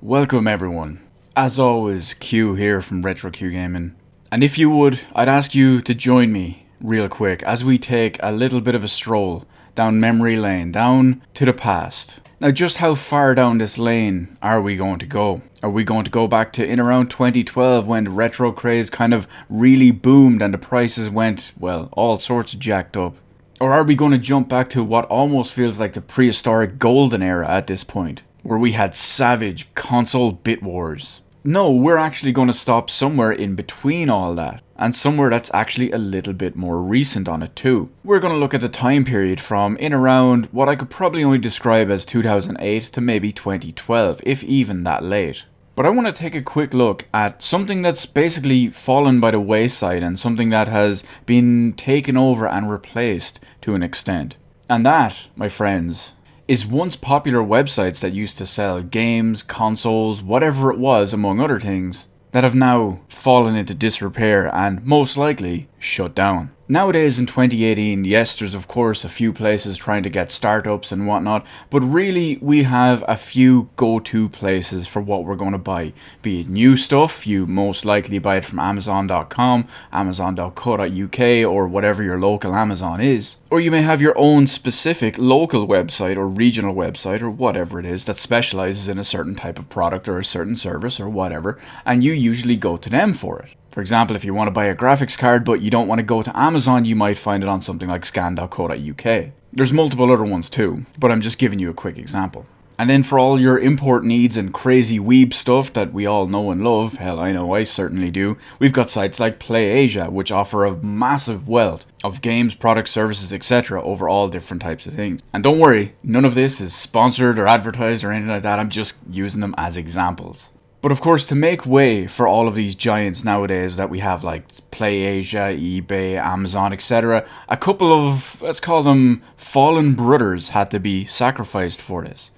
Welcome everyone. As always, Q here from Retro Q Gaming. And if you would, I'd ask you to join me real quick as we take a little bit of a stroll down memory lane, down to the past. Now, just how far down this lane are we going to go? Are we going to go back to in around 2012 when the retro craze kind of really boomed and the prices went, well, all sorts of jacked up? Or are we going to jump back to what almost feels like the prehistoric golden era at this point, where we had savage console bit wars? No, we're actually going to stop somewhere in between all that, and somewhere that's actually a little bit more recent on it too. We're going to look at the time period from in around what I could probably only describe as 2008 to maybe 2012, if even that late. But I want to take a quick look at something that's basically fallen by the wayside and something that has been taken over and replaced to an extent. And that, my friends, is once popular websites that used to sell games, consoles, whatever it was, among other things, that have now fallen into disrepair and most likely shut down. Nowadays in 2018, yes, there's of course a few places trying to get startups and whatnot, but really we have a few go-to places for what we're going to buy. Be it new stuff, you most likely buy it from Amazon.com, Amazon.co.uk, or whatever your local Amazon is. Or you may have your own specific local website or regional website or whatever it is that specializes in a certain type of product or a certain service or whatever, and you usually go to them for it. For example, if you want to buy a graphics card but you don't want to go to Amazon, you might find it on something like scan.co.uk. There's multiple other ones too, but I'm just giving you a quick example. And then for all your import needs and crazy weeb stuff that we all know and love, hell I know I certainly do, we've got sites like PlayAsia which offer a massive wealth of games, products, services, etc. over all different types of things. And don't worry, none of this is sponsored or advertised or anything like that, I'm just using them as examples. But of course, to make way for all of these giants nowadays that we have like PlayAsia, eBay, Amazon, etc., a couple of, let's call them fallen brothers had to be sacrificed for this.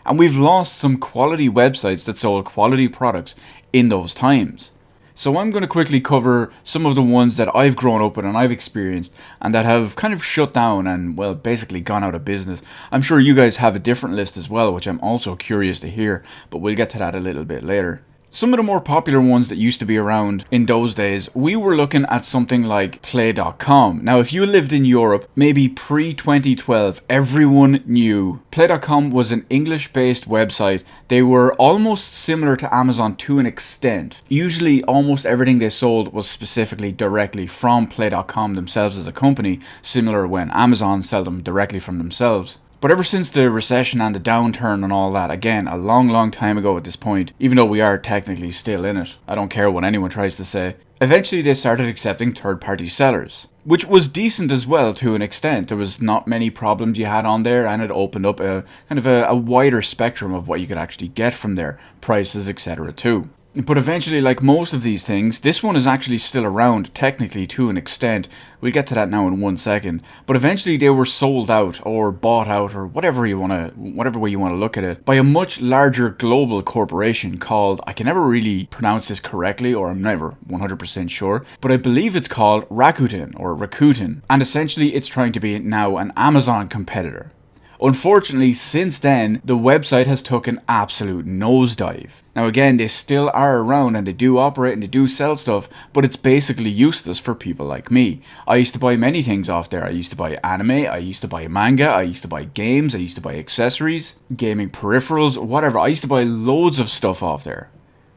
And we've lost some quality websites that sold quality products in those times. So I'm going to quickly cover some of the ones that I've grown up with and I've experienced and that have kind of shut down and, well, basically gone out of business. I'm sure you guys have a different list as well, which I'm also curious to hear, but we'll get to that a little bit later. Some of the more popular ones that used to be around in those days, we were looking at something like Play.com. Now, if you lived in Europe, maybe pre-2012, everyone knew Play.com was an English-based website. They were almost similar to Amazon to an extent. Usually, almost everything they sold was specifically directly from Play.com themselves as a company, similar when Amazon sell them directly from themselves. But ever since the recession and the downturn and all that, again, a long time ago at this point, even though we are technically still in it, I don't care what anyone tries to say, eventually they started accepting third-party sellers, which was decent as well to an extent. There was not many problems you had on there, and it opened up a kind of a wider spectrum of what you could actually get from there, prices, etc. too. But eventually, like most of these things, this one is actually still around, technically, to an extent. We'll get to that now in 1 second. But eventually they were sold out, or bought out, or whatever way you want to look at it, by a much larger global corporation called, I can never really pronounce this correctly, or I'm never 100% sure, but I believe it's called Rakuten, or Rakuten. And essentially it's trying to be now an Amazon competitor. Unfortunately, since then, the website has took an absolute nosedive. Now again, they still are around and they do operate and they do sell stuff, but it's basically useless for people like me. I used to buy many things off there. I used to buy anime, I used to buy manga, I used to buy games, I used to buy accessories, gaming peripherals, whatever. I used to buy loads of stuff off there.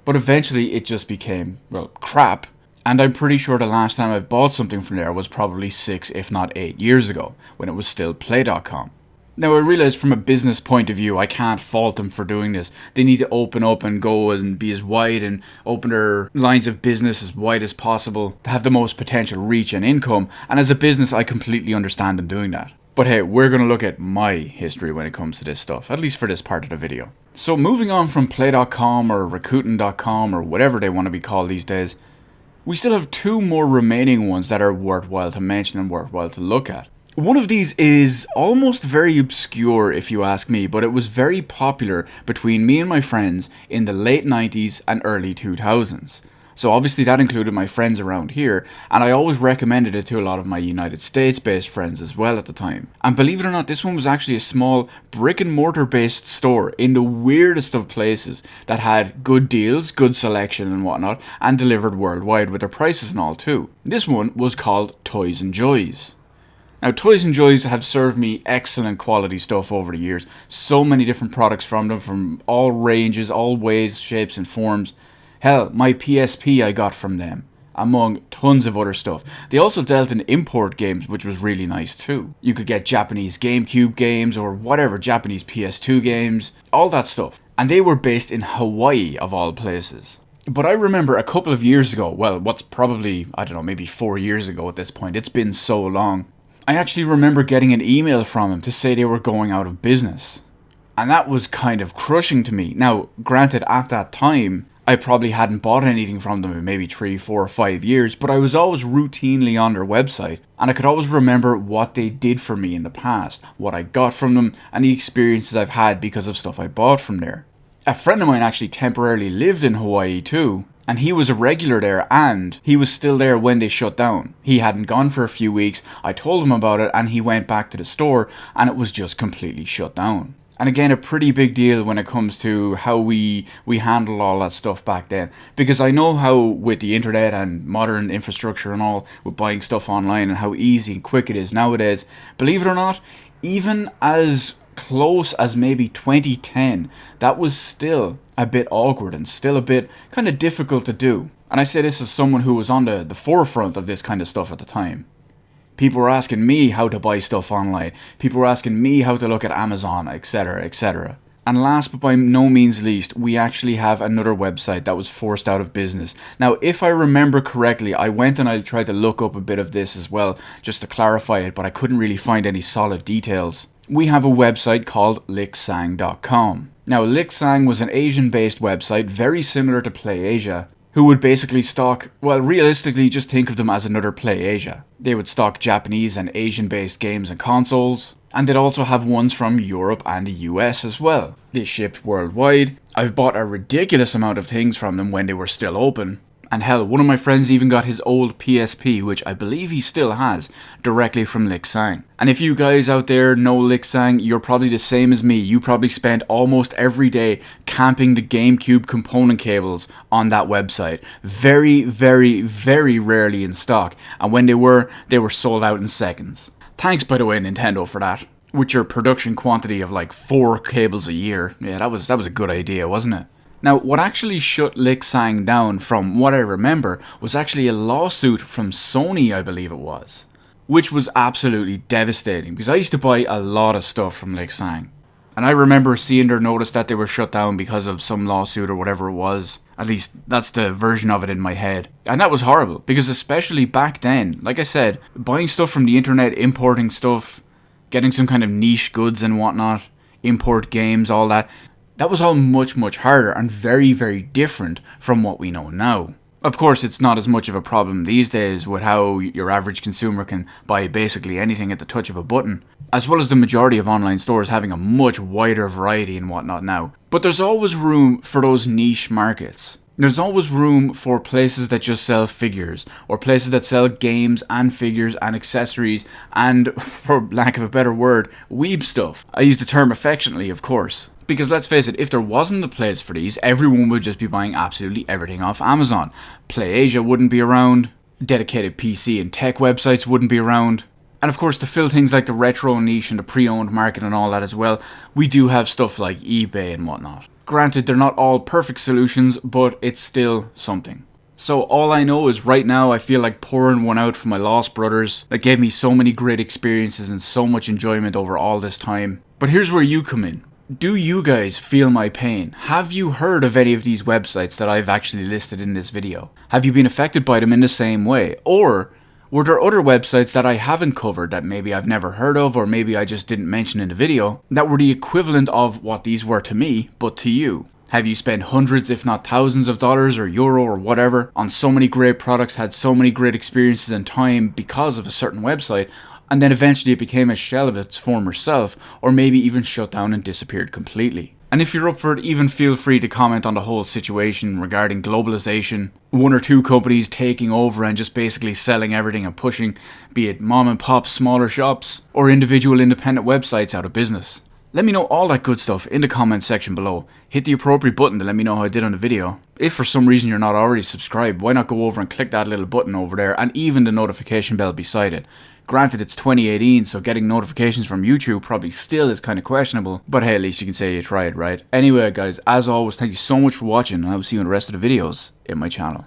But eventually it just became, well, crap. And I'm pretty sure the last time I bought something from there was probably 6, if not 8 years ago, when it was still Play.com. Now I realize from a business point of view I can't fault them for doing this. They need to open up and go and be as wide and open their lines of business as wide as possible to have the most potential reach and income, and as a business I completely understand them doing that. But hey, we're going to look at my history when it comes to this stuff, at least for this part of the video. So moving on from Play.com or Rakuten.com or whatever they want to be called these days, we still have 2 more remaining ones that are worthwhile to mention and worthwhile to look at. One of these is almost very obscure if you ask me, but it was very popular between me and my friends in the late 90s and early 2000s. So obviously that included my friends around here, and I always recommended it to a lot of my United States based friends as well at the time. And believe it or not, this one was actually a small brick and mortar based store in the weirdest of places that had good deals, good selection and whatnot, and delivered worldwide with their prices and all too. This one was called Toys and Joys. Now, Toys and Joys have served me excellent quality stuff over the years. So many different products from them, from all ranges, all ways, shapes and forms. Hell, my PSP I got from them, among tons of other stuff. They also dealt in import games, which was really nice too. You could get Japanese GameCube games or whatever, Japanese PS2 games, all that stuff. And they were based in Hawaii, of all places. But I remember a couple of years ago, well, what's probably, I don't know, maybe 4 years ago at this point, it's been so long. I actually remember getting an email from them to say they were going out of business. And that was kind of crushing to me. Now, granted, at that time, I probably hadn't bought anything from them in maybe 3, 4, or 5 years, but I was always routinely on their website, and I could always remember what they did for me in the past, what I got from them, and the experiences I've had because of stuff I bought from there. A friend of mine actually temporarily lived in Hawaii too, and he was a regular there, and he was still there when they shut down. He hadn't gone for a few weeks, I told him about it, and he went back to the store, and it was just completely shut down. And again, a pretty big deal when it comes to how we handled all that stuff back then. Because I know how with the internet and modern infrastructure and all, with buying stuff online and how easy and quick it is nowadays. Believe it or not, even as close as maybe 2010, that was still a bit awkward and still a bit kind of difficult to do. And I say this as someone who was on the forefront of this kind of stuff at the time. People were asking me how to buy stuff online. People were asking me how to look at Amazon, etc, etc. And last but by no means least, we actually have another website that was forced out of business. Now, if I remember correctly, I went and I tried to look up a bit of this as well, just to clarify it, but I couldn't really find any solid details. We have a website called liksang.com. Now, Liksang was an Asian-based website, very similar to PlayAsia, who would basically stock, well, realistically, just think of them as another PlayAsia. They would stock Japanese and Asian-based games and consoles, and they'd also have ones from Europe and the US as well. They shipped worldwide. I've bought a ridiculous amount of things from them when they were still open. And hell, one of my friends even got his old PSP, which I believe he still has, directly from Liksang. And if you guys out there know Liksang, you're probably the same as me. You probably spent almost every day camping the GameCube component cables on that website. Very, very, very rarely in stock. And when they were sold out in seconds. Thanks, by the way, Nintendo, for that. With your production quantity of like 4 cables a year. Yeah, that was a good idea, wasn't it? Now, what actually shut Liksang down, from what I remember, was actually a lawsuit from Sony, I believe it was. Which was absolutely devastating, because I used to buy a lot of stuff from Liksang. And I remember seeing their notice that they were shut down because of some lawsuit or whatever it was. At least, that's the version of it in my head. And that was horrible, because especially back then, like I said, buying stuff from the internet, importing stuff, getting some kind of niche goods and whatnot, import games, all that, that was all much, much harder and very, very different from what we know now. Of course, it's not as much of a problem these days with how your average consumer can buy basically anything at the touch of a button, as well as the majority of online stores having a much wider variety and whatnot now. But there's always room for those niche markets. There's always room for places that just sell figures, or places that sell games and figures and accessories and, for lack of a better word, weeb stuff. I use the term affectionately, of course. Because let's face it, if there wasn't a place for these, everyone would just be buying absolutely everything off Amazon. PlayAsia wouldn't be around, dedicated PC and tech websites wouldn't be around. And of course, to fill things like the retro niche and the pre-owned market and all that as well, we do have stuff like eBay and whatnot. Granted, they're not all perfect solutions, but it's still something. So all I know is right now I feel like pouring one out for my lost brothers that gave me so many great experiences and so much enjoyment over all this time. But here's where you come in. Do you guys feel my pain? Have you heard of any of these websites that I've actually listed in this video? Have you been affected by them in the same way? Or were there other websites that I haven't covered that maybe I've never heard of, or maybe I just didn't mention in the video, that were the equivalent of what these were to me, but to you? Have you spent hundreds if not thousands of dollars or euro or whatever on so many great products, had so many great experiences and time because of a certain website, and then eventually it became a shell of its former self, or maybe even shut down and disappeared completely? And if you're up for it, even feel free to comment on the whole situation regarding globalization, one or two companies taking over and just basically selling everything and pushing, be it mom and pop smaller shops or individual independent websites out of business. Let me know all that good stuff in the comments section below. Hit the appropriate button to let me know how I did on the video. If for some reason you're not already subscribed, why not go over and click that little button over there and even the notification bell beside it. Granted, it's 2018, so getting notifications from YouTube probably still is kind of questionable, but hey, at least you can say you tried, right? Anyway guys, as always, thank you so much for watching, and I will see you in the rest of the videos in my channel.